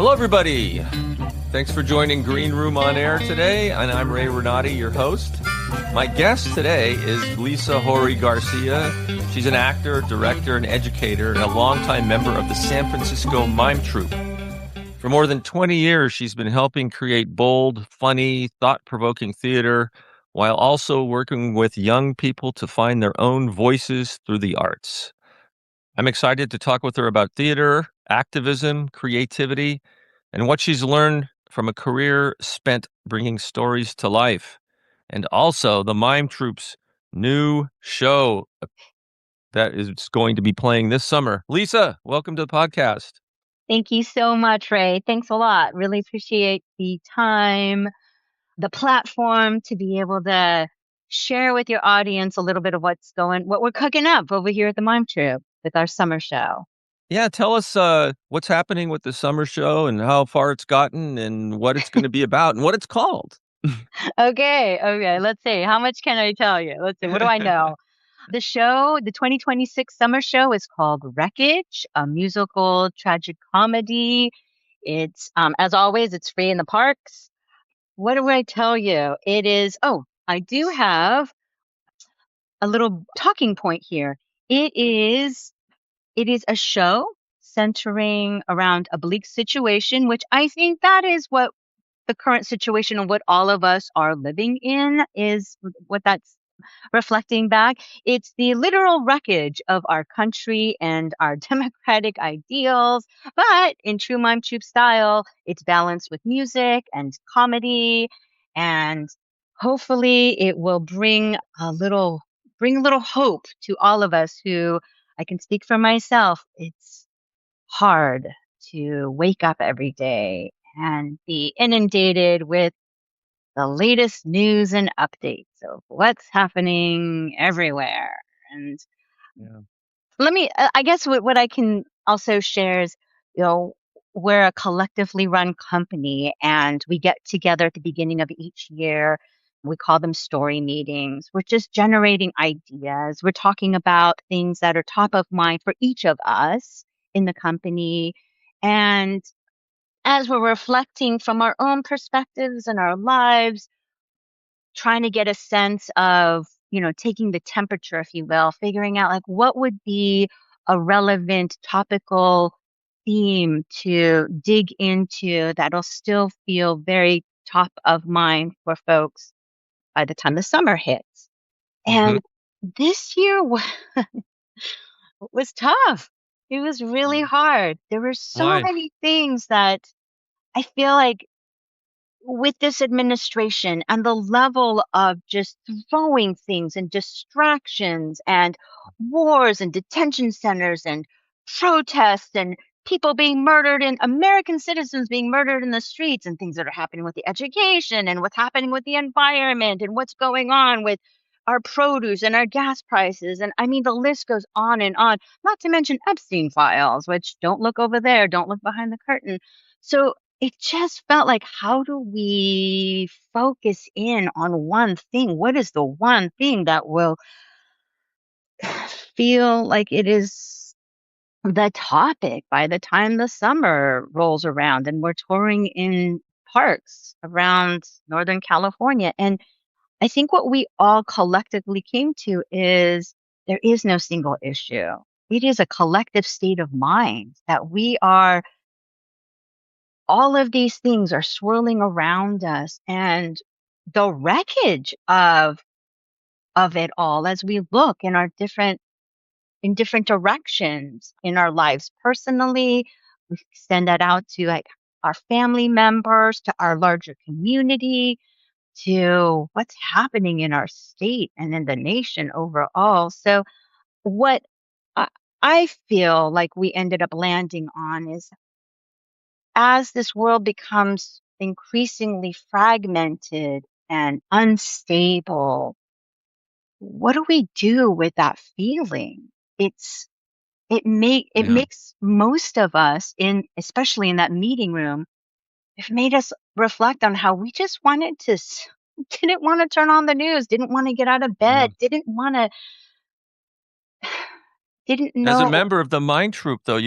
Hello, everybody. Thanks for joining Green Room on Air today, and I'm Ray Renati, your host. My guest today is Lisa Hori-Garcia. She's an actor, director, and educator, and a longtime member of the San Francisco Mime Troupe. For more than 20 years, she's been helping create bold, funny, thought-provoking theater, while also working with young people to find their own voices through the arts. I'm excited to talk with her about theater, activism, creativity, and what she's learned from a career spent bringing stories to life. And also the Mime Troupe's new show that is going to be playing this summer. Lisa, welcome to the podcast. Thank you so much, Ray. Thanks a lot. Really appreciate the time, the platform to be able to share with your audience a little bit of what we're cooking up over here at the Mime Troupe with our summer show. Yeah, tell us what's happening with the summer show and how far it's gotten and what it's going to be about and what it's called. Okay. Let's see. How much can I tell you? Let's see. What do I know? The 2026 summer show is called Wreckage, a musical tragic comedy. It's, as always, it's free in the parks. What do I tell you? I do have a little talking point here. It is a show centering around a bleak situation, which I think that is what the current situation and what all of us are living in is what that's reflecting back. It's the literal wreckage of our country and our democratic ideals, but in true Mime Troupe style, it's balanced with music and comedy, and hopefully it will bring a little hope to all of us who I can speak for myself. It's hard to wake up every day and be inundated with the latest news and updates of what's happening everywhere. And Yeah. I guess what I can also share is, you know, we're a collectively run company and we get together at the beginning of each year. We call them story meetings. We're just generating ideas. We're talking about things that are top of mind for each of us in the company. And as we're reflecting from our own perspectives and our lives, trying to get a sense of, taking the temperature, if you will, figuring out like what would be a relevant topical theme to dig into that'll still feel very top of mind for folks by the time the summer hits. Mm-hmm. And this year was tough. It was really hard. There were so Why? many things that I feel like with this administration and the level of just throwing things and distractions and wars and detention centers and protests and people being murdered and American citizens being murdered in the streets and things that are happening with the education and what's happening with the environment and what's going on with our produce and our gas prices. And I mean, the list goes on, not to mention Epstein files, which don't look over there, don't look behind the curtain. So it just felt like, how do we focus in on one thing? What is the one thing that will feel like it is the topic by the time the summer rolls around and we're touring in parks around Northern California? And I think what we all collectively came to is there is no single issue. It is a collective state of mind that all of these things are swirling around us, and the wreckage of it all as we look in different directions in our lives personally, we extend that out to like our family members, to our larger community, to what's happening in our state and in the nation overall. So what I I feel like we ended up landing on is, as this world becomes increasingly fragmented and unstable, what do we do with that feeling? It's it Yeah. makes most of us, in especially in that meeting room, it made us reflect on how we just wanted to didn't want to turn on the news, didn't want to get out of Yeah. bed, didn't As a know. member of the Mime Troupe, though,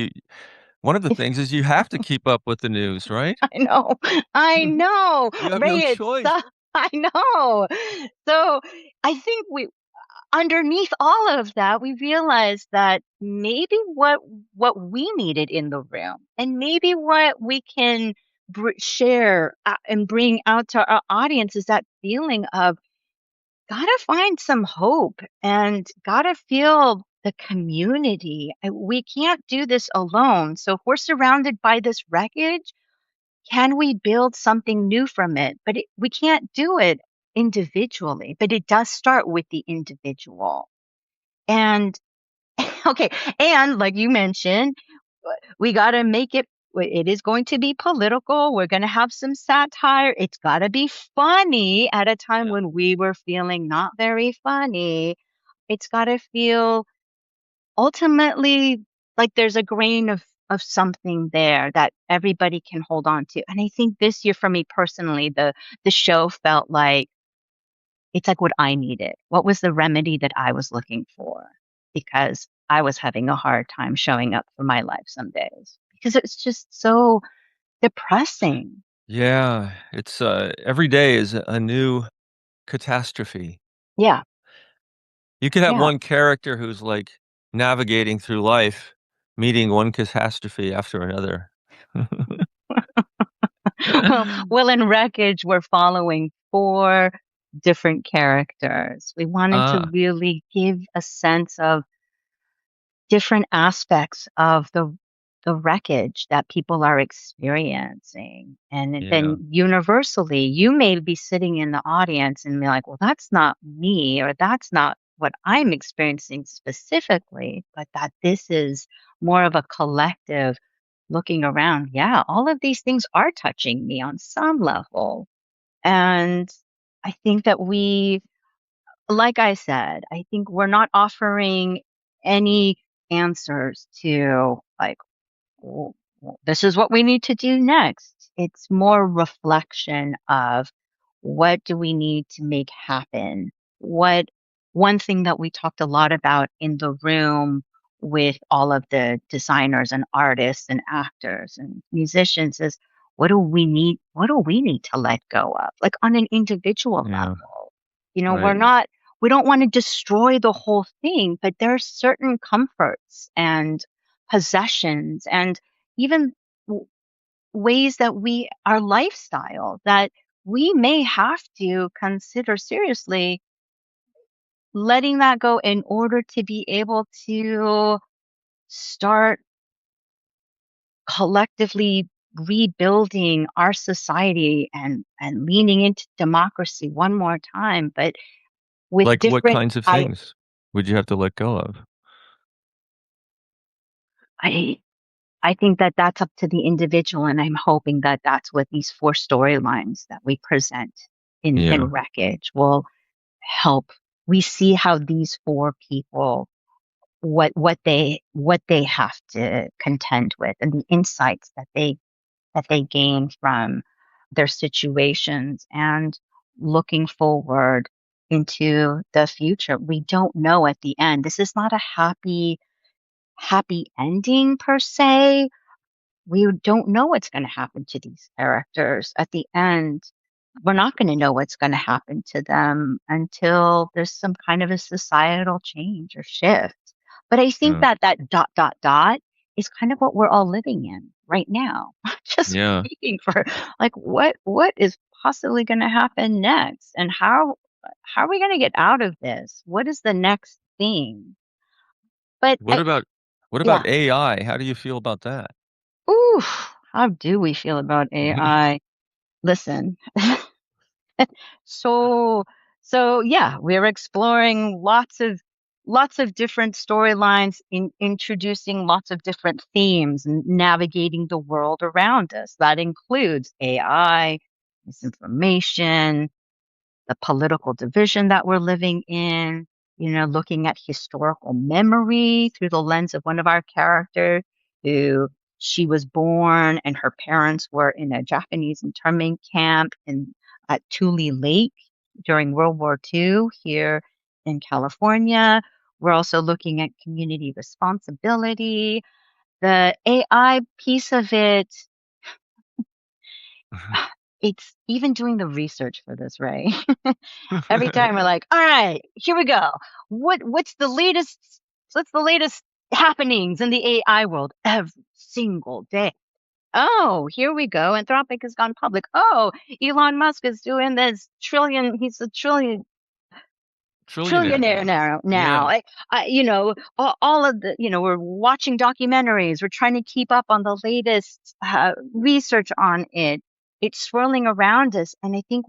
one of the things is you have to keep up with the news, right? I know. I know. You have no Ray, it's choice. so, I know. So I think underneath all of that, we realized that maybe what we needed in the room, and maybe what we can share and bring out to our audience, is that feeling of gotta find some hope and gotta feel the community. We can't do this alone. So if we're surrounded by this wreckage, can we build something new from it? But we can't do it individually, but it does start with the individual. And okay, and like you mentioned, we got to make it, it is going to be political. We're going to have some satire. It's got to be funny at a time Yeah. when we were feeling not very funny. It's got to feel ultimately like there's a grain of something there that everybody can hold on to. And I think this year for me personally, the show felt like it's like what I needed. What was the remedy that I was looking for? Because I was having a hard time showing up for my life some days because it's just so depressing. Yeah, it's every day is a new catastrophe. Yeah. You could have Yeah. one character who's like navigating through life, meeting one catastrophe after another. Well, in Wreckage, we're following four different characters. We wanted to Ah, really give a sense of different aspects of the wreckage that people are experiencing. And yeah, then universally, you may be sitting in the audience and be like, well, that's not me, or that's not what I'm experiencing specifically, but that this is more of a collective looking around. Yeah, all of these things are touching me on some level. And I think that like I said, I think we're not offering any answers to like, this is what we need to do next. It's more reflection of what do we need to make happen? What one thing that we talked a lot about in the room with all of the designers and artists and actors and musicians is what do we need to let go of? Like on an individual yeah, level. You know, right. we don't want to destroy the whole thing, but there are certain comforts and possessions and even ways that our lifestyle that we may have to consider seriously letting that go in order to be able to start collectively rebuilding our society and leaning into democracy one more time, but with Like what different kinds of things would you have to let go of? I I think that that's up to the individual, and I'm hoping that that's what these four storylines that we present in Yeah, Wreckage will help. We see how these four people what they have to contend with, and the insights that they gain from their situations, and looking forward into the future. We don't know at the end. This is not a happy ending per se. We don't know what's going to happen to these characters at the end. We're not going to know what's going to happen to them until there's some kind of a societal change or shift. But I think yeah, that that dot is kind of what we're all living in right now. Just yeah. waiting for like what is possibly going to happen next, and how are we going to get out of this? What is the next thing? But What about what yeah. about AI? How do you feel about that? Ooh, how do we feel about AI? Listen, so yeah, we're exploring lots of different storylines, introducing lots of different themes and navigating the world around us. That includes AI, misinformation, the political division that we're living in, you know, looking at historical memory through the lens of one of our characters who she was born and her parents were in a Japanese internment camp at Tule Lake during World War II here in California. We're also looking at community responsibility The AI piece of it, it's even doing the research for this, Ray. Every time we're like, all right, here we go. What's the latest? What's the latest happenings in the AI world every single day? Oh, here we go. Anthropic has gone public. Oh, Elon Musk is doing this trillion. He's a Trillionaire. trillionaire now. Yeah. All of the, we're watching documentaries. We're trying to keep up on the latest research on it. It's swirling around us. And I think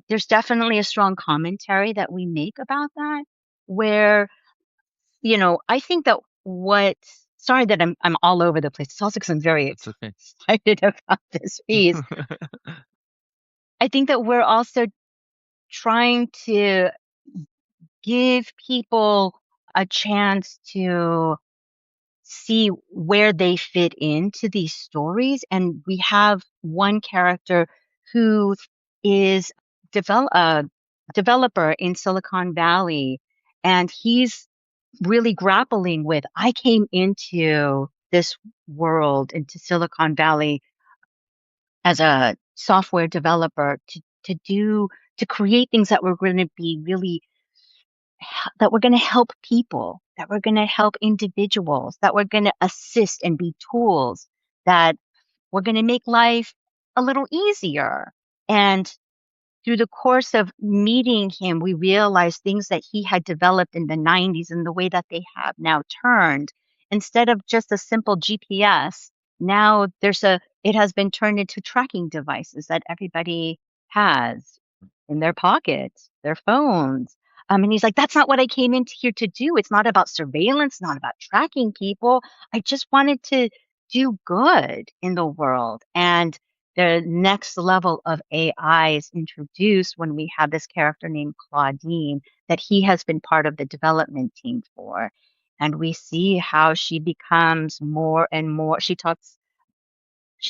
there's definitely a strong commentary that we make about that, where, I think that sorry that I'm all over the place. It's also because I'm very That's okay. excited about this piece. I think that we're also trying to give people a chance to see where they fit into these stories. And we have one character who is a developer in Silicon Valley, and he's really grappling with, I came into this world, into Silicon Valley as a software developer to create things that were going to be really that we're going to help people, that we're going to help individuals, that we're going to assist and be tools, that we're going to make life a little easier. And through the course of meeting him, we realized things that he had developed in the 90s and the way that they have now turned. Instead of just a simple GPS, now it has been turned into tracking devices that everybody has in their pockets, their phones. And he's like, that's not what I came into here to do. It's not about surveillance, not about tracking people. I just wanted to do good in the world. And the next level of AI is introduced when we have this character named Claudine that he has been part of the development team for. And we see how she becomes more and more. She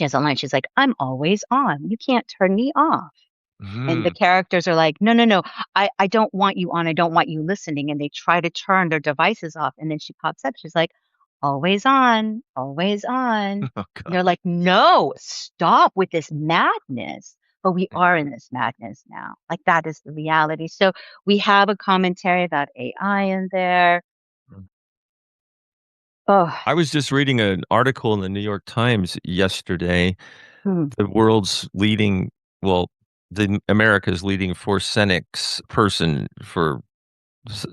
has a line. She's like, I'm always on. You can't turn me off. And the Mhm. characters are like, no, no, no, I don't want you on. I don't want you listening. And they try to turn their devices off. And then she pops up. She's like, always on, always on. And Oh they're gosh. like, no, stop with this madness. But we are in this madness now. Like that is the reality. So we have a commentary about AI in there. Mm. Oh, I was just reading an article in the New York Times yesterday. hmm, The world's leading, well, the America's leading forensics person for s-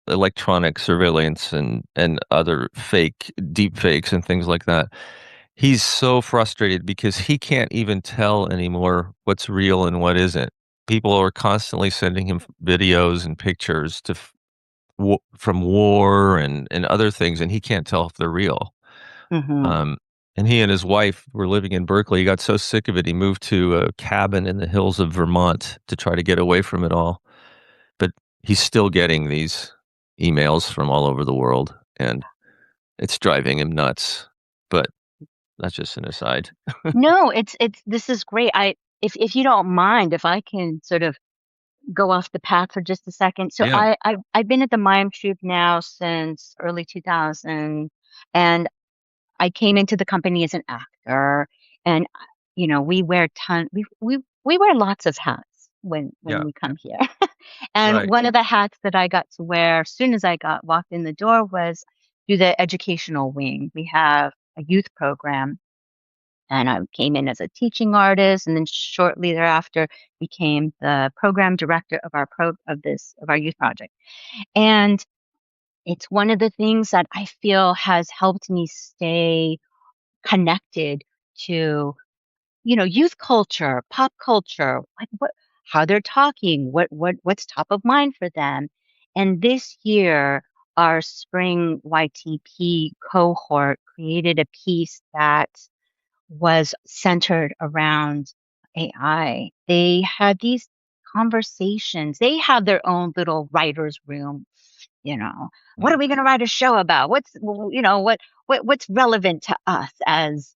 electronic surveillance and other deep fakes and things like that. He's so frustrated because he can't even tell anymore what's real and what isn't. People are constantly sending him videos and pictures from war and other things, and he can't tell if they're real. hmm. Um, and he and his wife were living in Berkeley. He got so sick of it, he moved to a cabin in the hills of Vermont to try to get away from it all. But he's still getting these emails from all over the world, and it's driving him nuts. But that's just an aside. No, this is great. If you don't mind, if I can sort of go off the path for just a second. So Yeah, I've been at the Mime Troupe now since early 2000, and I came into the company as an actor, and we wear lots of hats when yeah, we come here. And right. one of the hats that I got to wear as soon as I got walked in the door was through the educational wing. We have a youth program, and I came in as a teaching artist, and then shortly thereafter became the program director of our youth project. And it's one of the things that I feel has helped me stay connected to, youth culture, pop culture, like how they're talking, what's top of mind for them. And this year, our spring YTP cohort created a piece that was centered around AI. They had these conversations. They have their own little writer's room. You know, what Mm. are we going to write a show about? What's relevant to us as,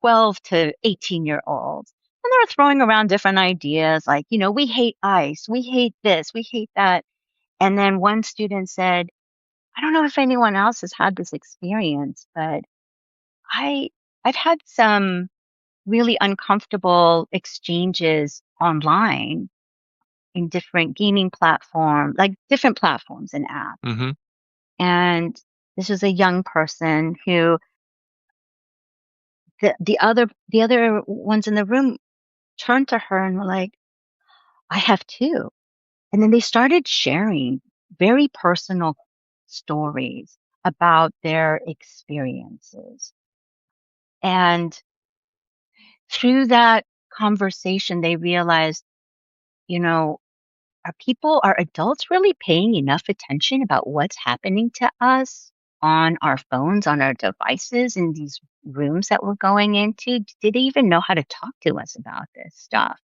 12 to 18-year olds? And they were throwing around different ideas like, we hate ICE, we hate this, we hate that. And then one student said, I don't know if anyone else has had this experience, but I I've had some really uncomfortable exchanges online in different gaming platform, like different platforms and apps. Hmm. And this was a young person who the other ones in the room turned to her and were like, I have too. And then they started sharing very personal stories about their experiences. And through that conversation, they realized, you know, are adults really paying enough attention about what's happening to us on our phones, on our devices, in these rooms that we're going into? Did they even know how to talk to us about this stuff?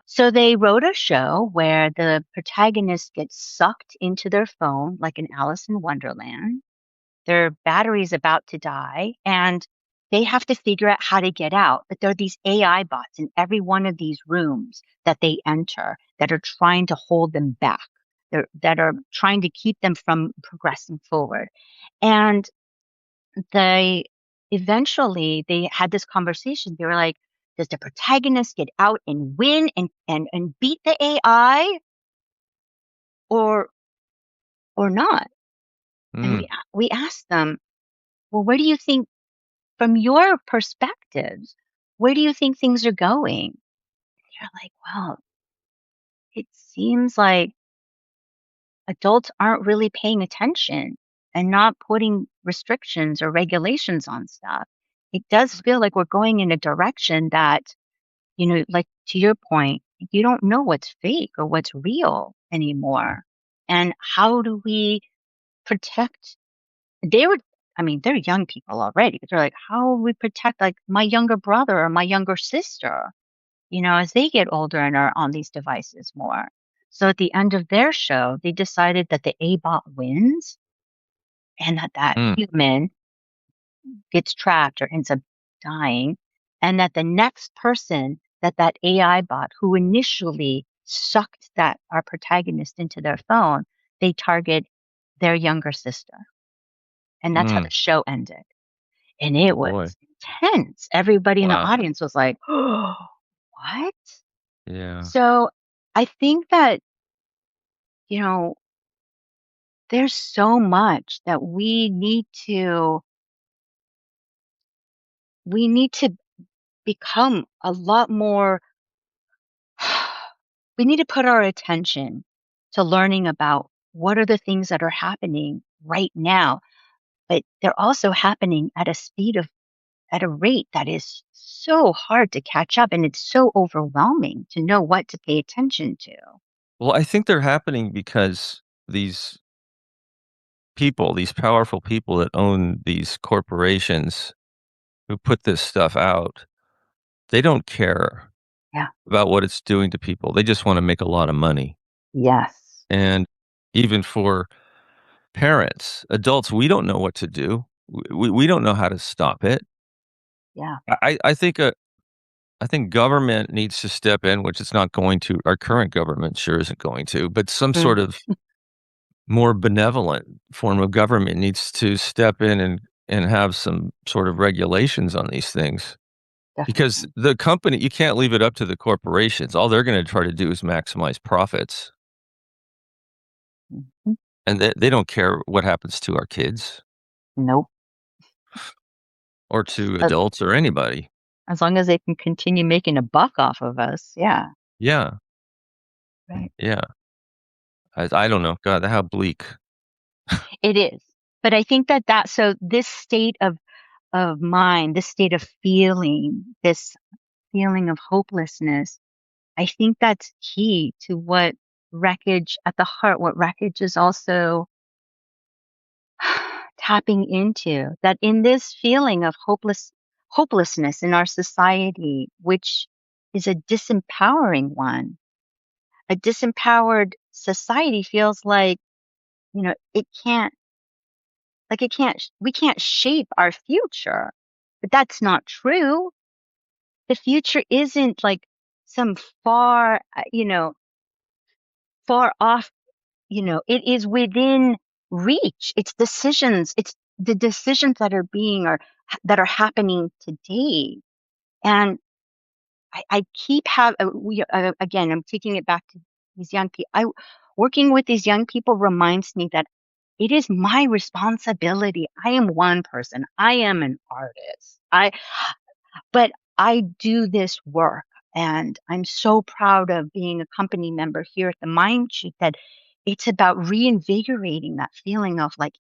So they wrote a show where the protagonist gets sucked into their phone like an Alice in Wonderland. Their battery's about to die, and they have to figure out how to get out. But there are these AI bots in every one of these rooms that they enter that are trying to hold them back. That are trying to keep them from progressing forward. And they eventually they had this conversation. They were like, does the protagonist get out and win and beat the AI or not? And Mm. we asked them, well, where do you think, from your perspectives, where do you think things are going? You're like, well, it seems like adults aren't really paying attention and not putting restrictions or regulations on stuff. It does feel like we're going in a direction that, like to your point, you don't know what's fake or what's real anymore. And how do we protect? They were, I mean, they're young people already, but they're like, how will we protect like my younger brother or my younger sister, as they get older and are on these devices more? So at the end of their show, they decided that the A-bot wins and that Mm. human gets trapped or ends up dying, and that the next person that AI bot who initially sucked that our protagonist into their phone, they target their younger sister. And that's how the Mm. show ended. And it Boy. was intense. Everybody in the Wow. audience was like, oh, what? Yeah. So I think that, you know, there's so much that we need to become a lot more. We need to put our attention to learning about what are the things that are happening right now, but they're also happening at a rate that is so hard to catch up, and it's so overwhelming to know what to pay attention to. Well, I think they're happening because these people, these powerful people that own these corporations who put this stuff out, they don't care Yeah. about what it's doing to people. They just wanna make a lot of money. Yes. And even for parents, adults, we don't know what to do. We don't know how to stop it. Yeah. I think I think government needs to step in, which it's not going to. Our current government sure isn't going to, but some Mm, sort of more benevolent form of government needs to step in and have some sort of regulations on these things. Because definitely. the company, you can't leave it up to the corporations. All they're gonna try to do is maximize profits, Mhm. and they don't care what happens to our kids Nope. or to As, adults or anybody. as long as they can continue making a buck off of us. Yeah. Yeah, Right. yeah. I don't know. God, how bleak. It is. But I think so this state of mind, this state of feeling, this feeling of hopelessness, I think that's key to what Wreckage at the heart, what Wreckage is also tapping into. That in this feeling of hopelessness in our society, which is a disempowering one, a disempowered society feels like, we can't shape our future. But that's not true. The future isn't like some far, far off, it is within. reach. It's decisions. It's the decisions that are being or that are happening today. And I keep again, I'm taking it back to these young people. Working with these young people reminds me that it is my responsibility. I am one person. I am an artist. But I do this work, and I'm so proud of being a company member here at the Mime Troupe that it's about reinvigorating that feeling of like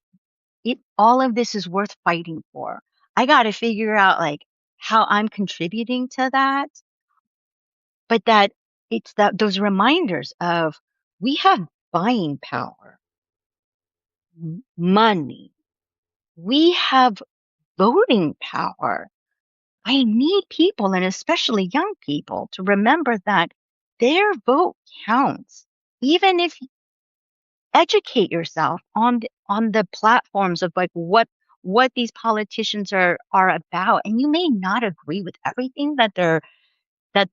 all of this is worth fighting for. I got to figure out like how I'm contributing to that, but that it's that those reminders of we have buying power, money, we have voting power. I need people, and especially young people, to remember that their vote counts. Even if you educate yourself on the platforms of like what these politicians are about, and you may not agree with everything that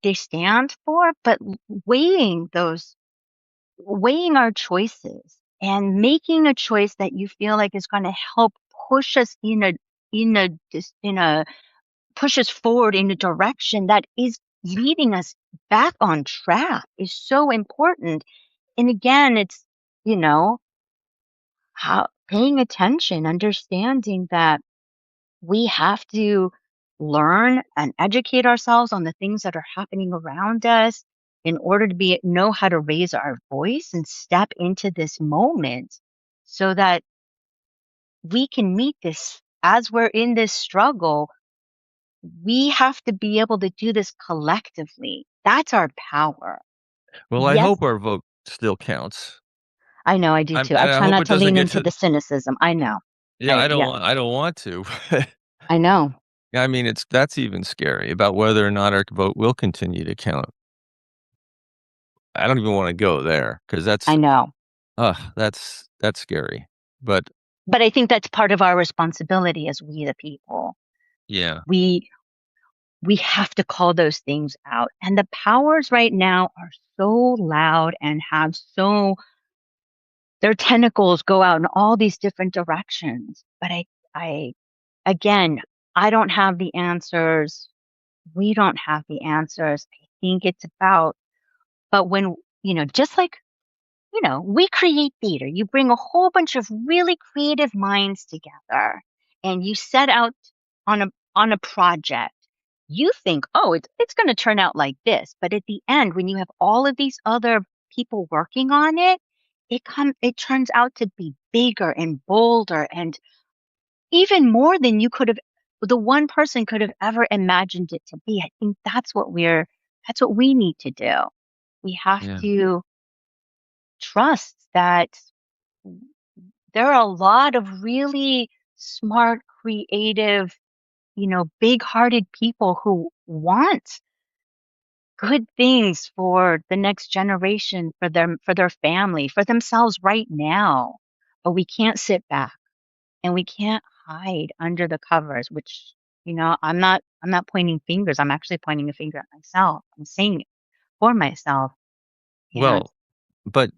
they stand for, but weighing those weighing our choices and making a choice that you feel like is going to help push us in a push us forward in a direction that is leading us back on track is so important. And again, it's, you know, how paying attention, understanding that we have to learn and educate ourselves on the things that are happening around us in order to know how to raise our voice and step into this moment so that we can meet this as we're in this struggle. We have to be able to do this collectively. That's our power. Well, I Yes, hope our vote still counts. I know I do too. I And I try hope not it to doesn't lean get into to the cynicism. I know. yeah, Yeah, I don't want to. I know. I mean, that's even scary about whether or not our vote will continue to count. I don't even wanna go there because I know. that's scary. But But I think that's part of our responsibility as we the people. yeah. We we have to call those things out. And the powers right now are so loud and have so their tentacles go out in all these different directions. But I again, I don't have the answers. We don't have the answers. I think it's about, but when, just like, we create theater, you bring a whole bunch of really creative minds together and you set out on a project. You think, oh, it's going to turn out like this. But at the end, when you have all of these other people working on it, it turns out to be bigger and bolder and even more than the one person could have ever imagined it to be. I think that's what we need to do. We have Yeah. to trust that there are a lot of really smart, creative, big-hearted people who want good things for the next generation, for them, for their family, for themselves right now. But we can't sit back and we can't hide under the covers, which, I'm not pointing fingers. I'm actually pointing a finger at myself. I'm saying it for myself. And Well, but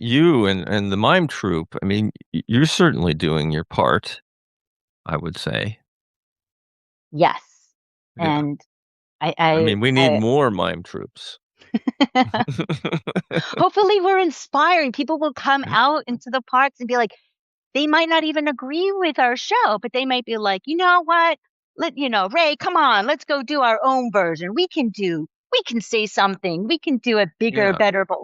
you and the mime troupe, I mean, you're certainly doing your part, I would say. yes, Yeah. and I mean, we need more mime troupes. I hopefully we're inspiring. People will come out into the parks and be like, they might not even agree with our show, but they might be like, you know what? Ray, come on, let's go do our own version. We can say something. We can do a bigger, Yeah. better, but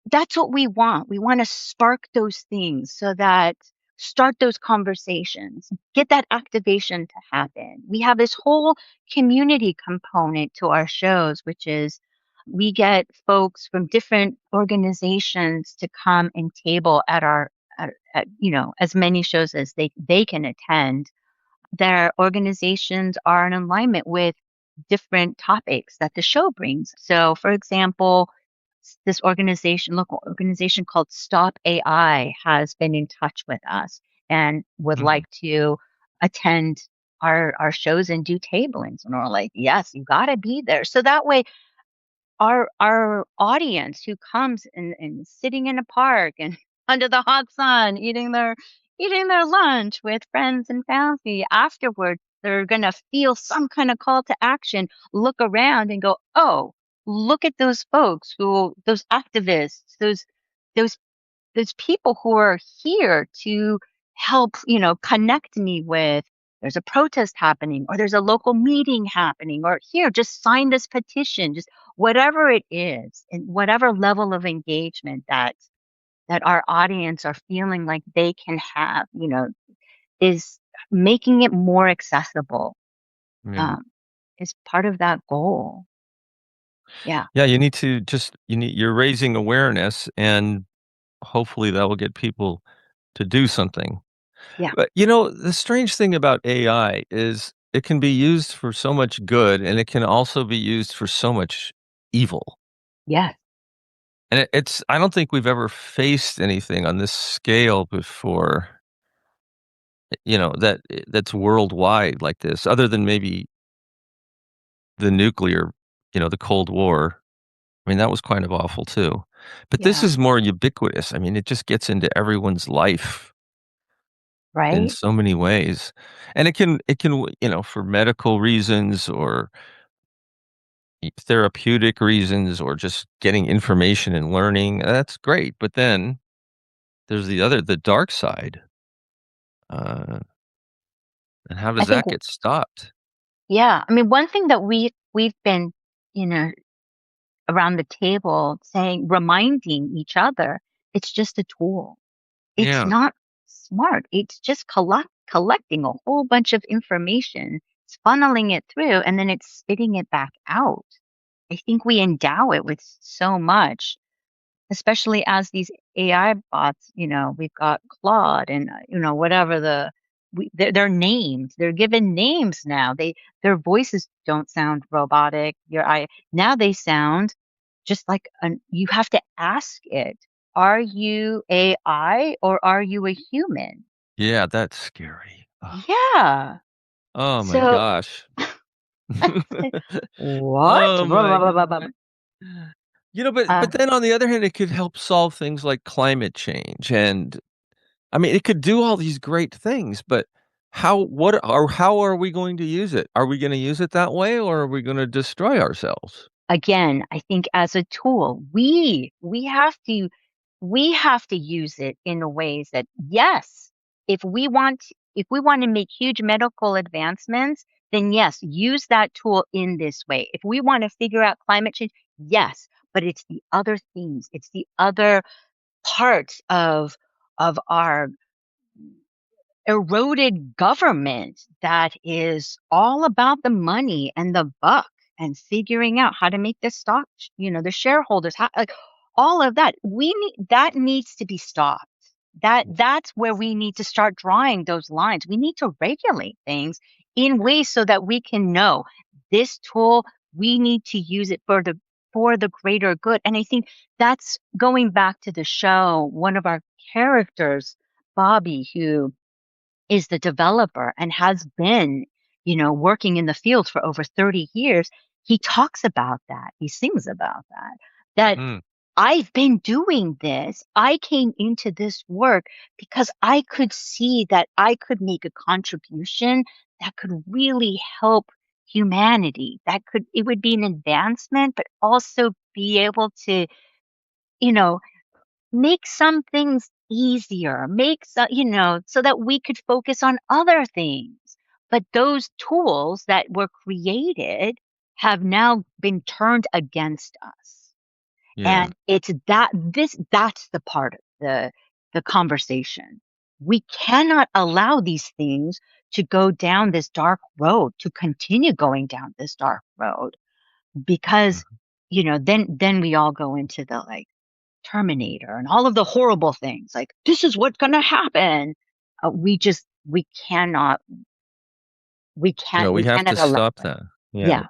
that's what we want. We want to spark those things so that start those conversations, get that activation to happen. We have this whole community component to our shows, which is we get folks from different organizations to come and table as many shows as they can attend. Their organizations are in alignment with different topics that the show brings. So, for example, this local organization called Stop AI, has been in touch with us and would Mhm. like to attend our shows and do tablings. And we're like, yes, you got to be there. So that way, our audience who comes and sitting in a park and under the hot sun, eating their lunch with friends and family. Afterwards, they're gonna feel some kind of call to action, look around and go, "Oh, look at those folks those activists, those those people who are here to help, connect me with there's a protest happening or there's a local meeting happening or here, just sign this petition, just whatever it is and whatever level of engagement that our audience are feeling like they can have, is making it more accessible, Yeah. um, is part of that goal. Yeah. Yeah, you're raising awareness, and hopefully that will get people to do something. Yeah. But, the strange thing about AI is it can be used for so much good, and it can also be used for so much evil. Yeah. And I don't think we've ever faced anything on this scale before, that's worldwide like this, other than maybe the nuclear, the Cold War. I mean, that was kind of awful too. But this Yeah. is more ubiquitous. I mean, it just gets into everyone's life in Right. so many ways. And for medical reasons or therapeutic reasons or just getting information and learning, that's great. But then there's the dark side. Uh, and how I does think, that get stopped? yeah. I mean, one thing that we've been, you know, around the table saying, reminding each other, it's just a tool. It's Yeah. not smart. It's just collecting a whole bunch of information, it's funneling it through, and then it's spitting it back out. I think we endow it with so much, especially as these AI bots, we've got Claude and, whatever they're named. They're given names now. Their voices don't sound robotic. Now they sound just like you have to ask it, are you AI or are you a human? Yeah, that's scary. Ugh. Yeah. Oh my So gosh. what? Oh Blah, my blah, blah, god. blah, blah. But then on the other hand, it could help solve things like climate change, and I mean, it could do all these great things, but how are we going to use it? Are we gonna use it that way, or are we gonna destroy ourselves? Again, I think as a tool, we have to use it in the ways that, yes, if we want to make huge medical advancements, then yes, use that tool in this way. If we want to figure out climate change, yes, but it's the other things, it's the other parts of our eroded government that is all about the money and the buck and figuring out how to make the stock, the shareholders, like all of that. That needs to be stopped. That's where we need to start drawing those lines. We need to regulate things in ways so that we can know this tool, we need to use it for the greater good. And I think that's going back to the show, one of our characters, Bobby, who is the developer and has been, working in the field for over 30 years. He talks about that. He sings about that Mm, I've been doing this. I came into this work because I could see that I could make a contribution that could really help humanity. It would be an advancement, but also be able to, you know, make some things easier, so that we could focus on other things. But those tools that were created have now been turned against us. yeah. And that's the part of the conversation. We cannot allow these things to go down this dark road, to continue going down this dark road, because, Mhm. then we all go into the like Terminator and all of the horrible things. Like, this is what's going to happen. We cannot, No, we we have to cannot allow stop it. that. Yeah, Yeah.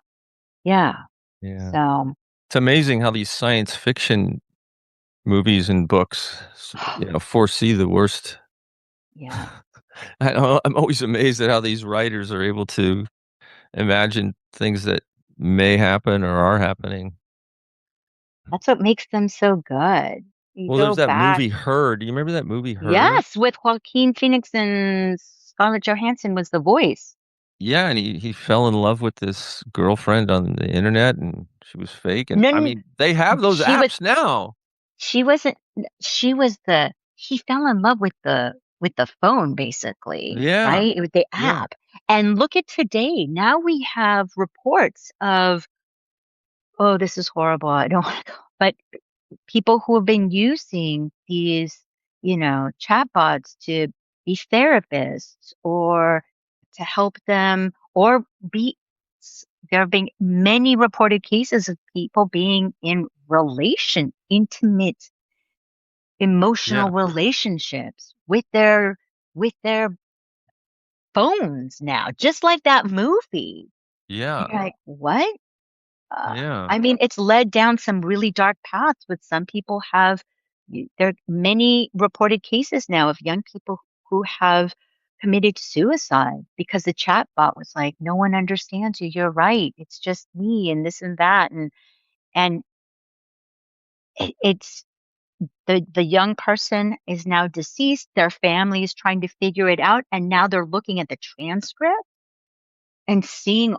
Yeah. yeah. So, It's amazing how these science fiction movies and books, foresee the worst. yeah, I'm always amazed at how these writers are able to imagine things that may happen or are happening. that's what makes them so good. You Well, go there's that back. movie Her. Do you remember that movie Her? Yes, with Joaquin Phoenix and Scarlett Johansson was the voice. Yeah, and he fell in love with this girlfriend on the internet, and she was fake. And No, I no, mean, they have those she was apps now. she wasn't she was the he fell in love with the phone basically, Yeah, right? With the yeah, app. And look at today. Now we have reports of, oh, this is horrible. I don't want to go. But people who have been using these, chatbots to be therapists or to help them or be, there have been many reported cases of people being in intimate yeah, emotional relationships with their phones now, just like that movie. And yeah, you're like, what? Uh, yeah, I mean, it's led down some really dark paths with some people there are many reported cases now of young people who have committed suicide because the chat bot was like, no one understands you. You're right. It's just me and this and that. And it's the young person is now deceased. Their family is trying to figure it out. And now they're looking at the transcript and seeing,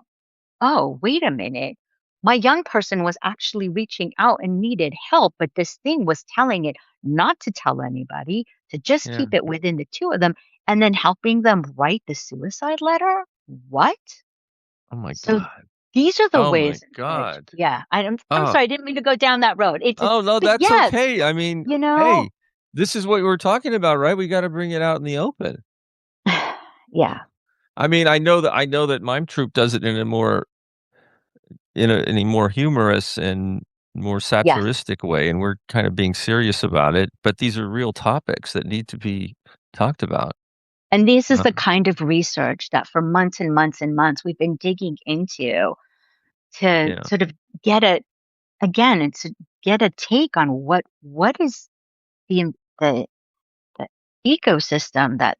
oh, wait a minute. My young person was actually reaching out and needed help, but this thing was telling it not to tell anybody, to just yeah. keep it within the two of them, and then helping them write the suicide letter. What? Oh my So God. these are the Oh my ways in which, God. yeah, I'm Oh, sorry, I didn't mean to go down that road. oh no, But that's yes, okay. I mean, you know, hey, this is what we're talking about, right? We got to bring it out in the open. yeah, I mean, I know that Mime Troupe does it in a more humorous and more yes. satiristic way, and we're kind of being serious about it. But these are real topics that need to be talked about. And this is Uh, the kind of research that for months and months and months we've been digging into to yeah, sort of get a again and to get a take on what is the the, the ecosystem that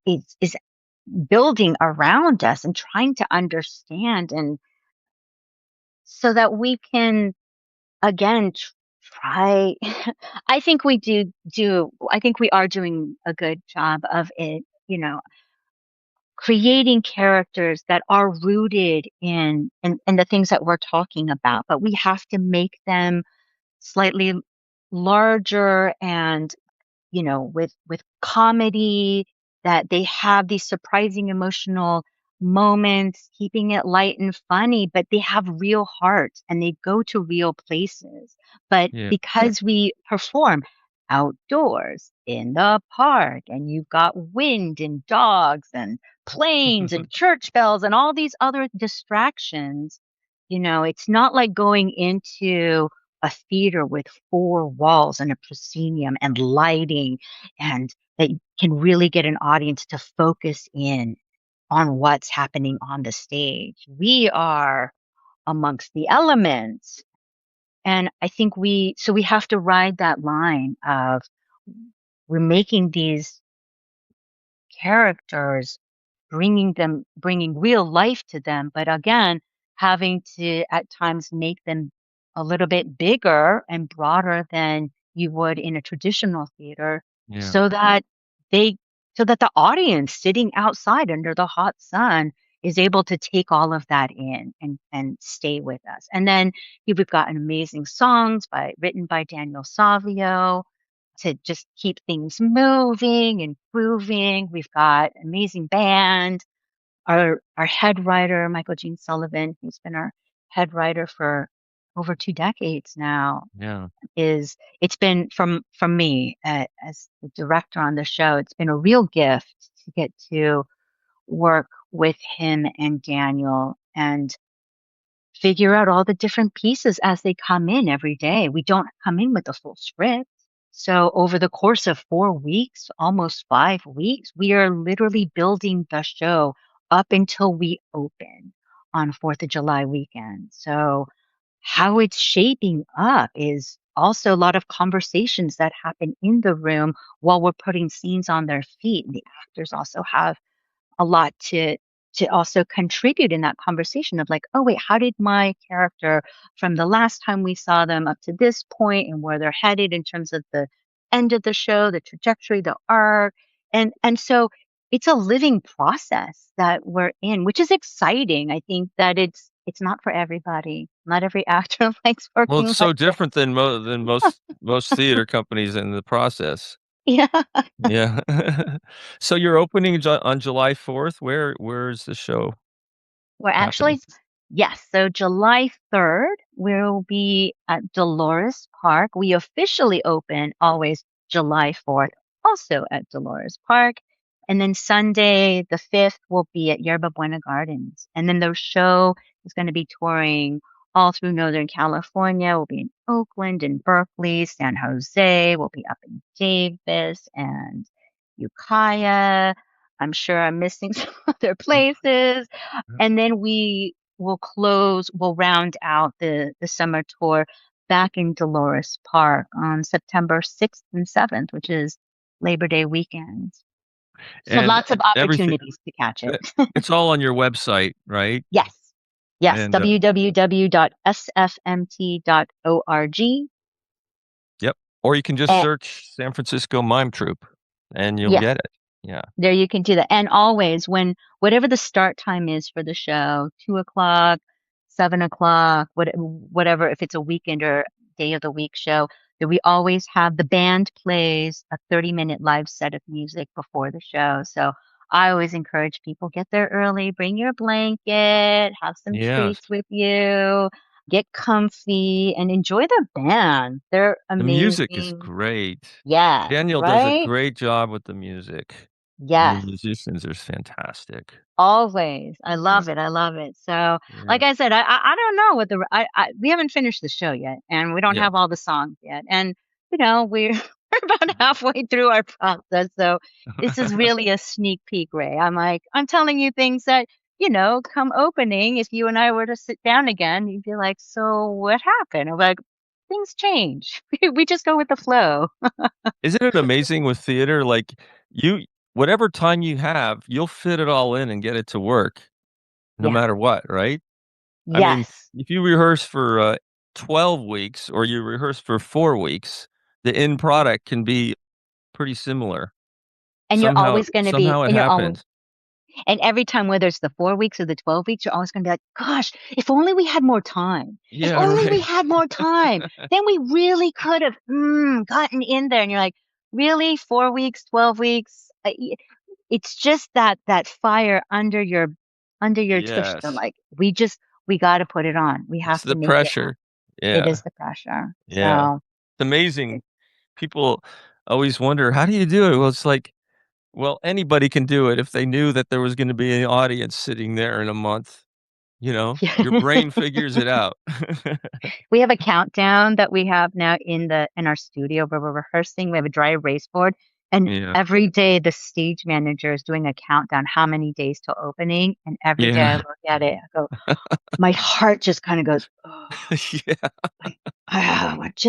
is building around us and trying to understand and so that we can again try I think I think we are doing a good job of it, creating characters that are rooted in the things that we're talking about, but we have to make them slightly larger and with comedy, that they have these surprising emotional moments, keeping it light and funny, but they have real heart and they go to real places. But yeah. because we perform outdoors in the park and you've got wind and dogs and planes and church bells and all these other distractions, it's not like going into a theater with four walls and a proscenium and lighting and that can really get an audience to focus in on what's happening on the stage. We are amongst the elements. And I think we have to ride that line of we're making these characters, bringing real life to them, but again, having to at times make them a little bit bigger and broader than you would in a traditional theater Yeah. so that they, so that the audience sitting outside under the hot sun is able to take all of that in and stay with us. And then we've got amazing songs written by Daniel Savio to just keep things moving and grooving. We've got amazing band. Our head writer, Michael Gene Sullivan, who's been our head writer for over 2 decades now, Yeah. it's been from me as the director on the show. It's been a real gift to get to work with him and Daniel and figure out all the different pieces as they come in every day. We don't come in with a full script. So over the course of 4 weeks, almost 5 weeks, we are literally building the show up until we open on 4th of July weekend. So how it's shaping up is also a lot of conversations that happen in the room while we're putting scenes on their feet. And the actors also have a lot to also contribute in that conversation of like, oh, wait, how did my character from the last time we saw them up to this point and where they're headed in terms of the end of the show, the trajectory, the arc. And so it's a living process that we're in, which is exciting. I think that it's not for everybody. Not every actor likes Well, working it's so like this. different than most theater companies in the process. Yeah. Yeah. So you're opening on July 4th. Where's the show We're happening? actually, yes. So July 3rd, we'll be at Dolores Park. We officially open always July 4th, also at Dolores Park. And then Sunday, the 5th, will be at Yerba Buena Gardens. And then the show is going to be touring all through Northern California. We'll be in Oakland and Berkeley, San Jose. We'll be up in Davis and Ukiah. I'm sure I'm missing some other places. And then we'll round out the summer tour back in Dolores Park on September 6th and 7th, which is Labor Day weekend. So And lots of everything opportunities to catch it. it's all on your website, right? Yes. Yes. And www.sfmt.org. yep. Or you can just And search San Francisco Mime Troupe and you'll yeah, get it. Yeah. there you can do that. And always when whatever the start time is for the show, 2 o'clock, 7 o'clock, whatever, if it's a weekend or day of the week show, that we always have the band plays a 30-minute live set of music before the show. So I always encourage people get there early, bring your blanket, have some Yes. treats with you, get comfy and enjoy the band. They're The music is amazing. great. Yes, Daniel does a right? great job with the music, and the Yes. musicians are fantastic. Always. I Yeah, love it. I love it. So, yeah, like I said, I don't know what we haven't finished the show yet, and we don't yeah. have all the songs yet. And, we're, we're about halfway through our process. So this is really a sneak peek, Ray. I'm telling you things that, come opening, if you and I were to sit down again, you'd be like, so what happened? I'm like, things change. We just go with the flow. Isn't it amazing with theater? Like, you whatever time you have, you'll fit it all in and get it to work no Yeah. matter what, right? I mean, Yes. if you rehearse for, 12 weeks or you rehearse for 4 weeks, the end product can be pretty similar. And you're always going to be, Somehow it and you're always happens. And every time, whether it's the 4 weeks or the 12 weeks, you're always going to be like, gosh, if only we had more time. If Yeah, only we right. had more time, then we really could have gotten in there. And you're like, really? 4 weeks, 12 weeks? It's just that fire under your tush. They're Yes. like, we got to put it on. We It's have to the make it happen. pressure. It Yeah, is the pressure. yeah. So It's amazing. People always wonder, "How do you do it?" Well, it's like, well, anybody can do it if they knew that there was gonna be an audience sitting there in a month, you know? Your yeah. brain figures it out. We have a countdown that we have now in our studio where we're rehearsing. We have a dry erase board, and Yeah. every day the stage manager is doing a countdown, how many days till opening. And every day I Yeah. look at it, I go, my heart just kind of goes, oh, Yeah. like,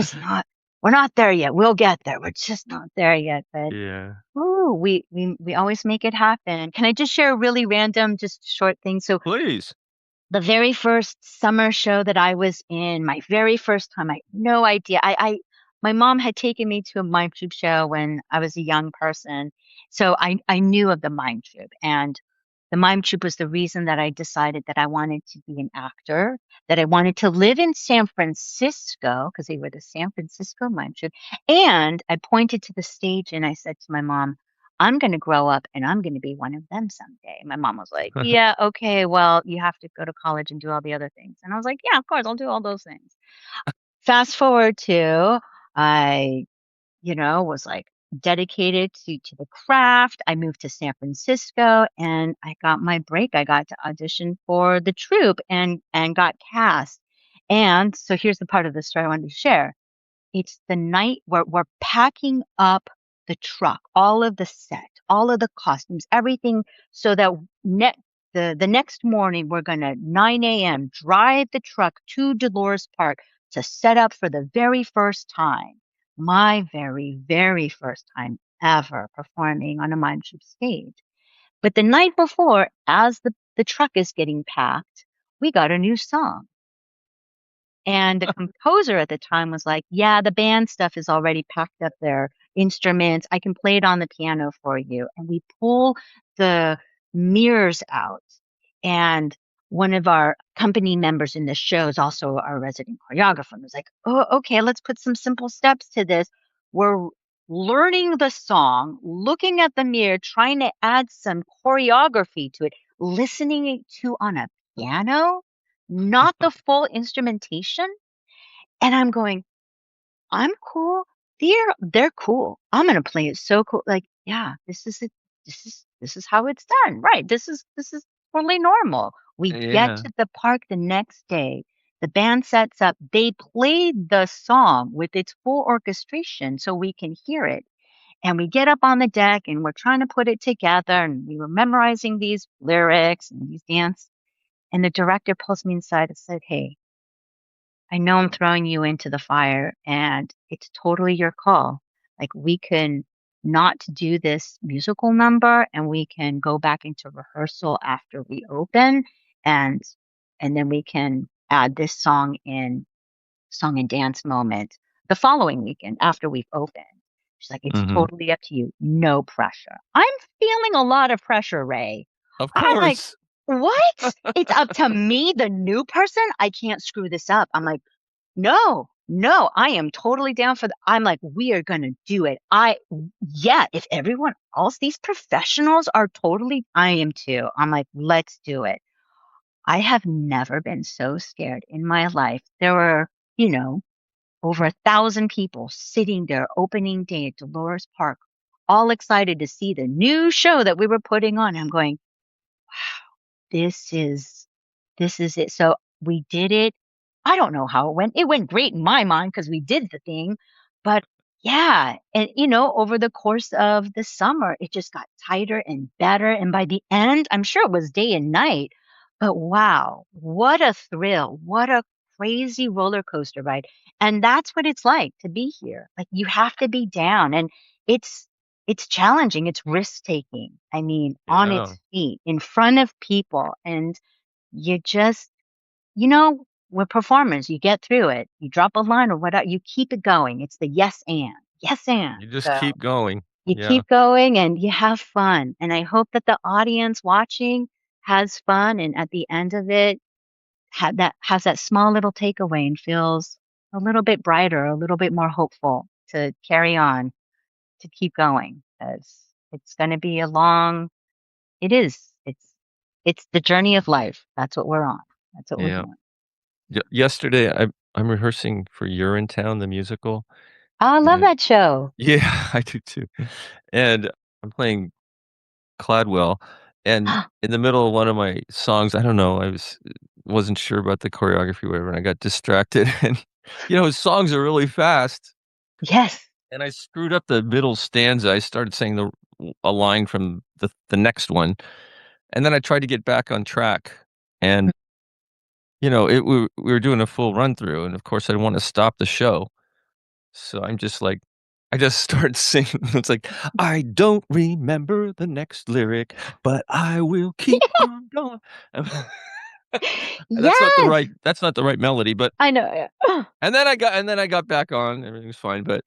we're not there yet. We'll get there. We're just not there yet. But Yeah. ooh, we always make it happen. Can I just share a really random, just short thing? So Please. the very first summer show that I was in, my very first time, I had no idea. My mom had taken me to a mime troupe show when I was a young person. So I knew of the mime troupe, and the mime troupe was the reason that I decided that I wanted to be an actor, that I wanted to live in San Francisco because they were the San Francisco mime troupe. And I pointed to the stage and I said to my mom, I'm going to grow up and I'm going to be one of them someday. My mom was like, yeah, okay, well, you have to go to college and do all the other things. And I was like, yeah, of course, I'll do all those things. Fast forward to I, was like dedicated to the craft. I moved to San Francisco and I got my break. I got to audition for the troupe and got cast. And so here's the part of the story I wanted to share. It's the night where we're packing up the truck, all of the set, all of the costumes, everything, so that the next morning we're gonna 9 a.m. drive the truck to Dolores Park to set up for the very first time, my very, very first time ever performing on a mime troupe stage. But the night before, as the the truck is getting packed, we got a new song. And the composer at the time was like, yeah, the band stuff is already packed up there, instruments. I can play it on the piano for you. And we pull the mirrors out. And one of our company members in the show is also our resident choreographer. And was like, oh, okay, let's put some simple steps to this. We're learning the song, looking at the mirror, trying to add some choreography to it, listening to on a piano, not the full instrumentation. And I'm going, I'm cool. They're cool. I'm gonna play it so cool. Like, yeah, this is it. This is how it's done. Right. This is totally normal. We get Yeah. to the park the next day. The band sets up. They played the song with its full orchestration so we can hear it. And we get up on the deck and we're trying to put it together and we were memorizing these lyrics and these dance. And the director pulls me inside and said, hey, I know I'm throwing you into the fire and it's totally your call. Like we can not do this musical number and we can go back into rehearsal after we open and then we can add this song and dance moment the following weekend after we've opened. She's like, it's Hmm. totally up to you. No pressure. I'm feeling a lot of pressure, Ray. Of I'm like, course. what? It's up to me, the new person? I can't screw this up. I'm like, no, no, I am totally down for I'm like, we are going to do it. Yeah, if everyone else, these professionals are totally, I am too. I'm like, let's do it. I have never been so scared in my life. There were, you know, over 1,000 people sitting there opening day at Dolores Park, all excited to see the new show that we were putting on. I'm going, this is this is it. So we did it. I don't know how it went. It went great in my mind because we did the thing. But yeah, and over the course of the summer, it just got tighter and better. And by the end, I'm sure it was day and night. But wow, what a thrill. What a crazy roller coaster ride. And that's what it's like to be here. Like you have to be down and it's it's challenging. It's risk taking. I mean, on Yeah. its feet in front of people. And you just, with performance, you get through it. You drop a line or whatever, you keep it going. It's the yes and, yes and. You just So keep going. you Yeah. keep going and you have fun. And I hope that the audience watching has fun and at the end of it has that small little takeaway and feels a little bit brighter, a little bit more hopeful to carry on, to keep going. Because it's going to be a long it is. It's the journey of life. That's what we're on. That's what we're Yeah. doing. Yesterday, I'm rehearsing for Urinetown, the musical, Oh, I love and that show. yeah, I do too. And I'm playing Cladwell, and in the middle of one of my songs, I don't know, wasn't sure about the choreography, or whatever, and I got distracted, and, his songs are really fast, Yes. and I screwed up the middle stanza. I started saying a line from the next one, and then I tried to get back on track, and, we were doing a full run through, and, of course, I didn't wanna stop the show. So I'm just like I just start singing. It's like, "I don't remember the next lyric, but I will keep on going." Yes. That's not the right melody, but I know. and then I got back on, everything's fine, but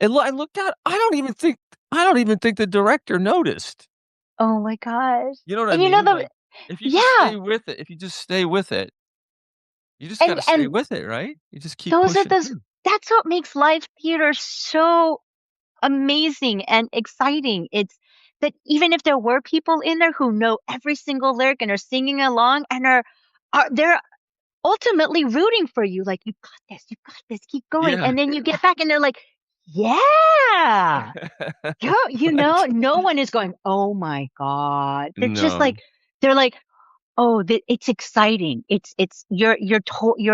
I looked out, I don't even think the director noticed. Oh my gosh. You know what I And mean? Like, yeah. if you just stay with it, you just And gotta stay and with it, right? You just keep those are pushing those through. that's what makes live theater so amazing and exciting. It's that even if there were people in there who know every single lyric and are singing along and they're ultimately rooting for you, like, you got this, keep going. Yeah. And then you get back and they're like, yeah, go, Right. no one is going, oh my God. They're just No. like, they're like, oh, it's exciting. You're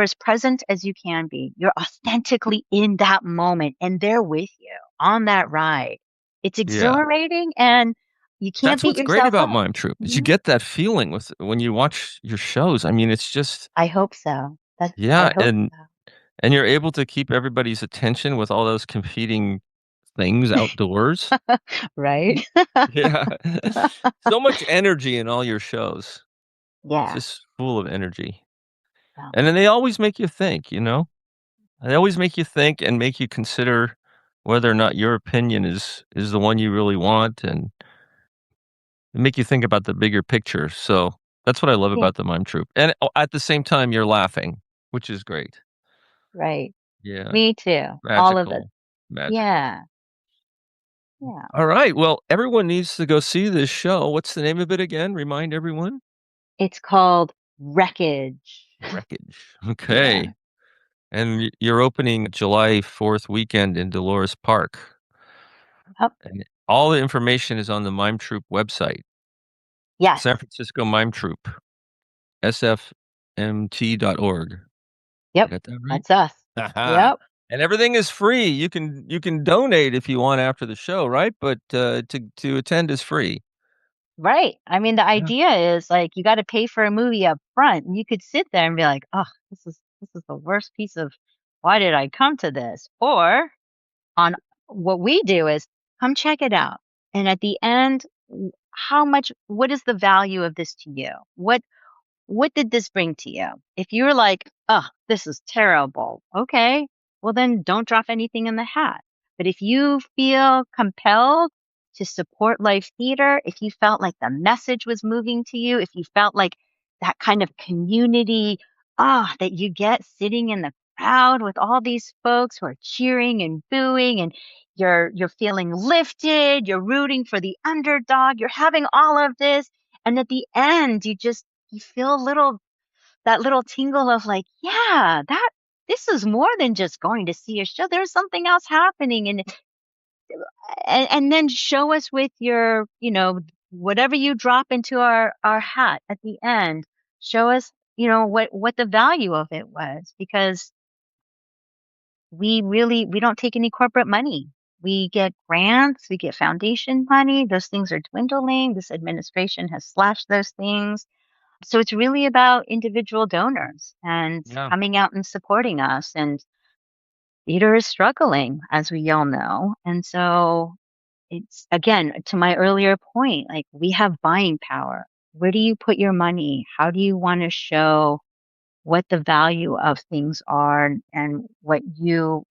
as present as you can be. You're authentically in that moment and they're with you on that ride. It's Yeah. exhilarating and you can't That's beat what's great yourself about up. Mime Troupe, is you Mhm. get that feeling when you watch your shows. I mean, it's just I hope so. I yeah, hope and you're able to keep everybody's attention with all those competing things outdoors. so. Right? Yeah. So much energy in all your shows. It's Yeah. just full of energy. Well, And then they always make you think, you know? They always make you think and make you consider whether or not your opinion is the one you really want, and make you think about the bigger picture. So, that's what I love yeah, about the Mime Troupe. And, at the same time, you're laughing, which is great. right. Yeah. Me too. All of it. Magical. Magical. Yeah. Yeah. Alright, well, everyone needs to go see this show. What's the name of it again? Remind everyone. It's called Wreckage. Wreckage. Yeah. Okay. And you're opening July 4th weekend in Dolores Park. Yep. And all the information is on the Mime Troupe website. Yes. San Francisco Mime Troupe, sfmt.org. I Yep. got that right? That's us. Aha. Yep. And everything is free. You can donate if you want after the show, right? But, to attend is free. Right. I mean, the Yeah. idea is like you got to pay for a movie up front, and you could sit there and be like, "Oh, this is the worst piece of why did I come to this?" Or on what we do is come check it out, and at the end, what is the value of this to you? What did this bring to you? If you're like, "Oh, this is terrible." Okay. Well, then don't drop anything in the hat. But if you feel compelled to support live theater, if you felt like the message was moving to you, if you felt like that kind of community, that you get sitting in the crowd with all these folks who are cheering and booing, and you're feeling lifted, you're rooting for the underdog, you're having all of this, and at the end you feel that little tingle of like, yeah, this is more than just going to see a show. There's something else happening, and then show us with your, whatever you drop into our hat at the end. Show us, what the value of it was, because we don't take any corporate money. We get grants, we get foundation money. Those things are dwindling. This administration has slashed those things. So it's really about individual donors and Yeah. coming out and supporting us. And theater is struggling, as we all know. And so it's, again, to my earlier point, like we have buying power. Where do you put your money? How do you want to show what the value of things are, and what you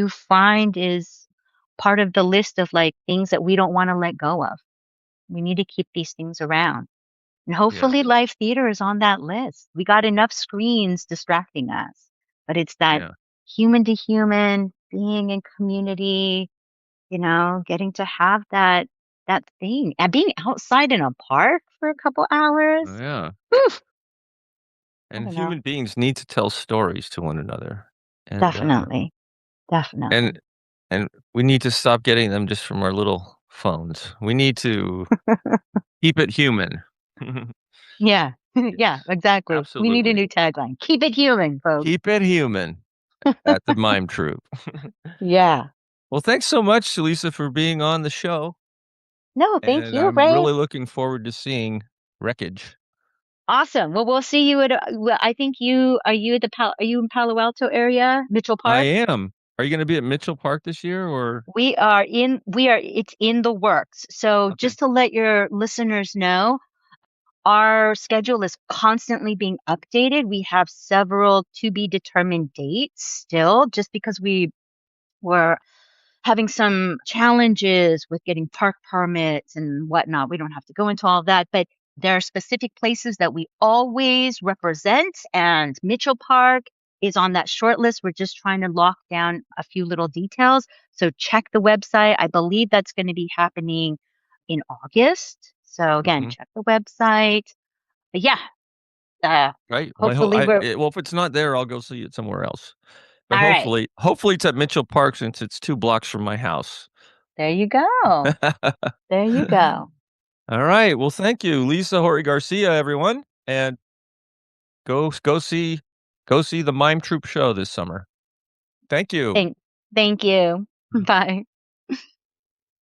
find is part of the list of like things that we don't want to let go of. We need to keep these things around. And Yeah. hopefully live theater is on that list. We got enough screens distracting us, but it's that Yeah. human to human being in community, getting to have that thing and being outside in a park for a couple Oh, hours. yeah. Oof, I And don't know. human beings need to tell stories to one another. And, Definitely. and Definitely. and we need to stop getting them just from our little phones. We need to keep it human. Yeah. Yeah, Yes, exactly. We need a absolutely. new tagline. Keep it human, folks. Keep it human at the Mime Troupe. Yeah. Well, thanks so much, Lisa, for being on the show, No, thank and you, I'm Ray. really looking forward to seeing Wreckage. Awesome. Well, we'll see you I think are you in Palo Alto area, Mitchell I Park? am. Are you gonna be at Mitchell Park this year, or It's in the works. So okay. just to let your listeners know, our schedule is constantly being updated. We have several to be determined dates still, just because we were having some challenges with getting park permits and whatnot. We don't have to go into all of that, but there are specific places that we always represent, and Mitchell Park is on that short list. We're just trying to lock down a few little details. So check the website. I believe that's going to be happening in August. So again, Mhm. check the website. But yeah, uh, Right. Well, hopefully we're well, if it's not there, I'll go see it somewhere else. But all right. hopefully it's at Mitchell Park since it's 2 blocks from my house. There you go. There you go. All right. Well, thank you, Lisa Hori-Garcia, everyone, and go see the Mime Troupe show this summer. Thank you. Thank, thank you. Bye.